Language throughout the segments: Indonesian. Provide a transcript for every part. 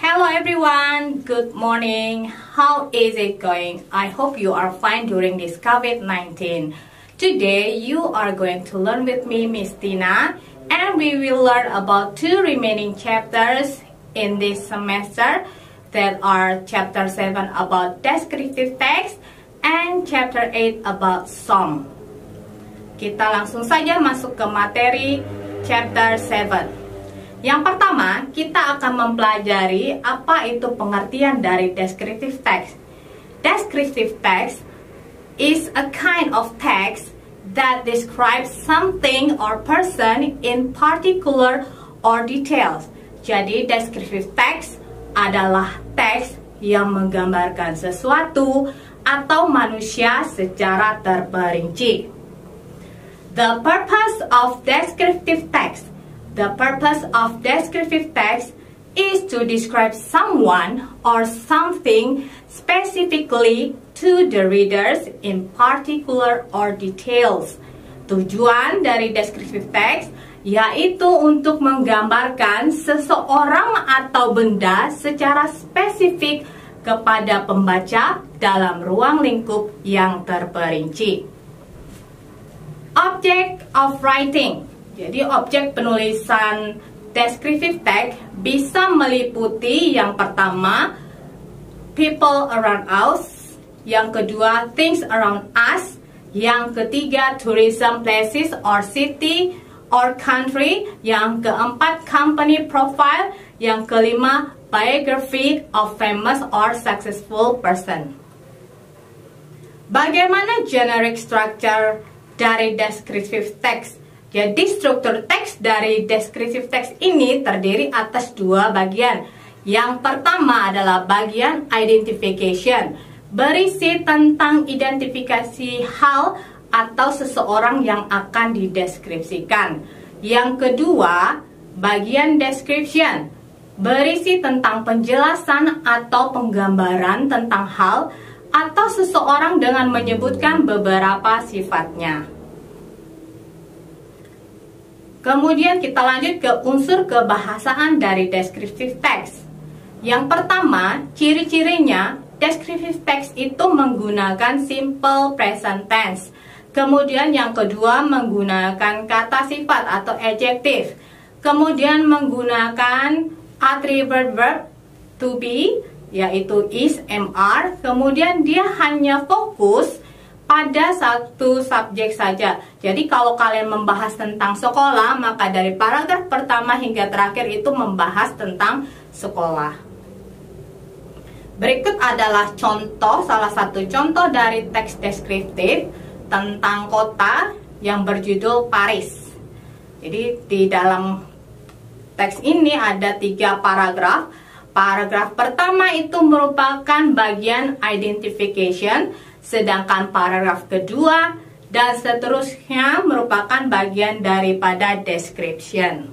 Hello everyone, good morning. How is it going? I hope you are fine during this COVID-19. Today you are going to learn with me, Miss Tina, and we will learn about two remaining chapters in this semester that are chapter 7 about descriptive text and chapter 8 about song. Kita langsung saja masuk ke materi chapter 7. Yang pertama, kita akan mempelajari apa itu pengertian dari descriptive text. Descriptive text is a kind of text that describes something or person in particular or details. Jadi, descriptive text adalah teks yang menggambarkan sesuatu atau manusia secara terperinci. The purpose of descriptive text. The purpose of descriptive text is to describe someone or something specifically to the readers in particular or details. Tujuan dari descriptive text yaitu untuk menggambarkan seseorang atau benda secara spesifik kepada pembaca dalam ruang lingkup yang terperinci. Object of writing. Jadi objek penulisan descriptive text bisa meliputi yang pertama people around us, yang kedua things around us, yang ketiga tourism places or city or country, yang keempat company profile, yang kelima biography of famous or successful person. Bagaimana generic structure dari descriptive text? Jadi struktur teks dari descriptive text ini terdiri atas dua bagian. Yang pertama adalah bagian identification, berisi tentang identifikasi hal atau seseorang yang akan dideskripsikan. Yang kedua, bagian description, berisi tentang penjelasan atau penggambaran tentang hal atau seseorang dengan menyebutkan beberapa sifatnya. Kemudian kita lanjut ke unsur kebahasaan dari descriptive text. Yang pertama, ciri-cirinya, descriptive text itu menggunakan simple present tense. Kemudian yang kedua menggunakan kata sifat atau adjective. Kemudian menggunakan attribute verb to be, yaitu is, am, kemudian dia hanya fokus pada satu subjek saja. Jadi kalau kalian membahas tentang sekolah, maka dari paragraf pertama hingga terakhir itu membahas tentang sekolah. Berikut adalah contoh, salah satu contoh dari teks deskriptif tentang kota yang berjudul Paris. Jadi di dalam teks ini ada 3 paragraf. Paragraf pertama itu merupakan bagian identification, sedangkan paragraf kedua dan seterusnya merupakan bagian daripada description.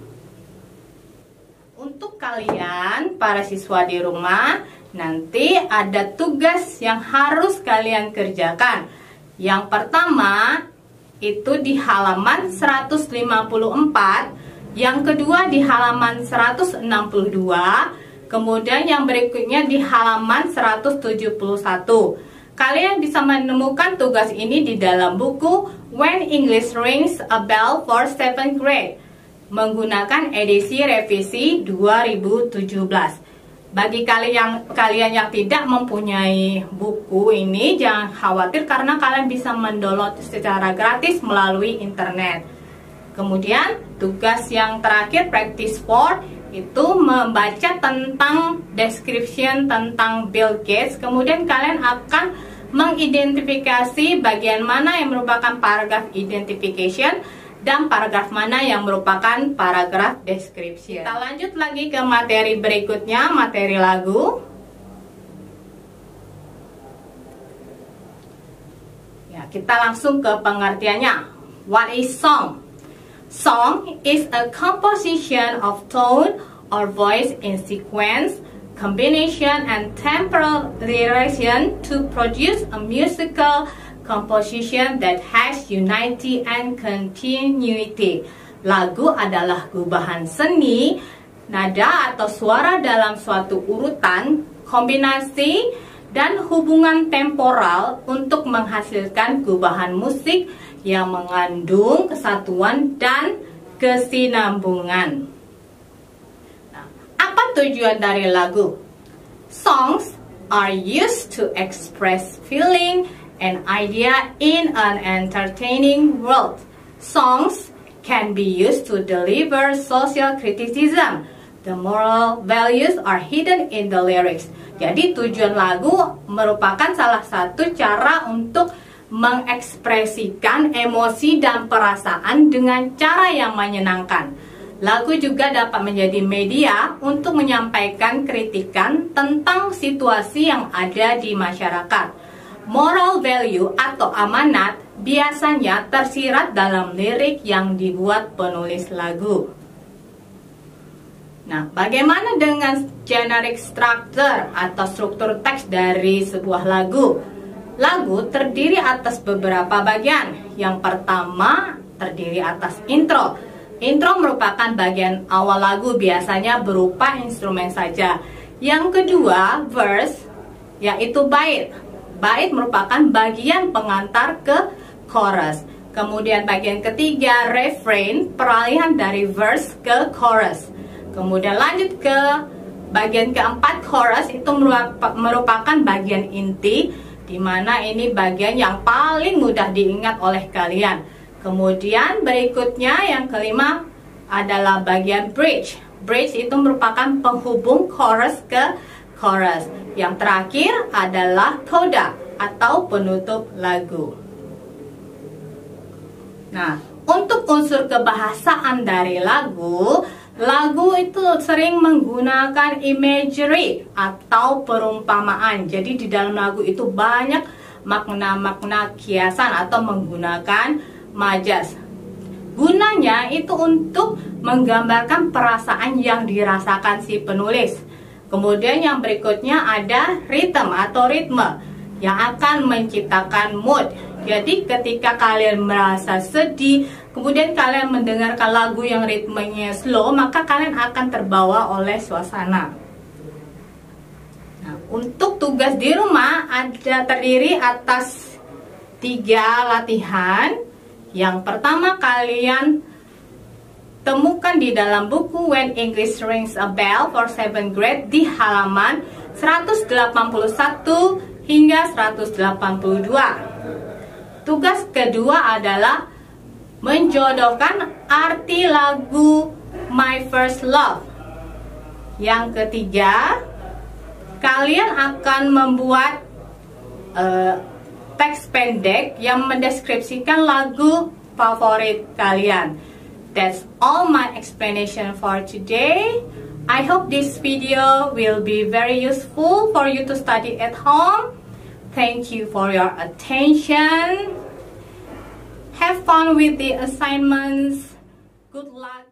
Untuk kalian, para siswa di rumah, nanti ada tugas yang harus kalian kerjakan. Yang pertama, itu di halaman 154, yang kedua di halaman 162, kemudian yang berikutnya di halaman 171. Kalian bisa menemukan tugas ini di dalam buku When English Rings a Bell for 7th Grade menggunakan edisi revisi 2017. Bagi kalian yang tidak mempunyai buku ini, jangan khawatir karena kalian bisa mendownload secara gratis melalui internet. Kemudian tugas yang terakhir, practice 4, itu membaca tentang description tentang Bill Gates. Kemudian kalian akan mengidentifikasi bagian mana yang merupakan paragraf identification dan paragraf mana yang merupakan paragraf description. Kita lanjut lagi ke materi berikutnya, materi lagu. Ya, kita langsung ke pengertiannya. What is song? Song is a composition of tone or voice in sequence, combination, and temporal duration to produce a musical composition that has unity and continuity. Lagu adalah gubahan seni nada atau suara dalam suatu urutan, kombinasi, dan hubungan temporal untuk menghasilkan gubahan musik yang mengandung kesatuan dan kesinambungan. Nah, apa tujuan dari lagu? Songs are used to express feeling and idea in an entertaining world. Songs can be used to deliver social criticism. The moral values are hidden in the lyrics. Jadi tujuan lagu merupakan salah satu cara untuk mengekspresikan emosi dan perasaan dengan cara yang menyenangkan. Lagu juga dapat menjadi media untuk menyampaikan kritikan tentang situasi yang ada di masyarakat. Moral value atau amanat biasanya tersirat dalam lirik yang dibuat penulis lagu. Nah, bagaimana dengan generic structure atau struktur teks dari sebuah lagu? Lagu terdiri atas beberapa bagian. Yang pertama terdiri atas intro. Intro merupakan bagian awal lagu, biasanya berupa instrumen saja. Yang kedua, verse, yaitu bait. Bait merupakan bagian pengantar ke chorus. Kemudian bagian ketiga, refrain, peralihan dari verse ke chorus. Kemudian lanjut ke bagian keempat, chorus, itu merupakan bagian inti, di mana ini bagian yang paling mudah diingat oleh kalian. Kemudian berikutnya yang kelima adalah bagian bridge. Bridge itu merupakan penghubung chorus ke chorus. Yang terakhir adalah coda atau penutup lagu. Nah, untuk unsur kebahasaan dari lagu itu sering menggunakan imagery atau perumpamaan. Jadi di dalam lagu itu banyak makna-makna kiasan atau menggunakan majas. Gunanya itu untuk menggambarkan perasaan yang dirasakan si penulis. Kemudian yang berikutnya ada rhythm atau ritme yang akan menciptakan mood. Jadi ketika kalian merasa sedih, kemudian kalian mendengarkan lagu yang ritmenya slow, maka kalian akan terbawa oleh suasana. Nah, untuk tugas di rumah terdiri atas 3 latihan. Yang pertama, kalian temukan di dalam buku When English Rings a Bell for 7th grade di halaman 181 hingga 182. Tugas kedua adalah menjodohkan arti lagu My First Love. Yang ketiga, kalian akan membuat teks pendek yang mendeskripsikan lagu favorit kalian. That's all my explanation for today. I hope this video will be very useful for you to study at home. Thank you for your attention. Have fun with the assignments. Good luck.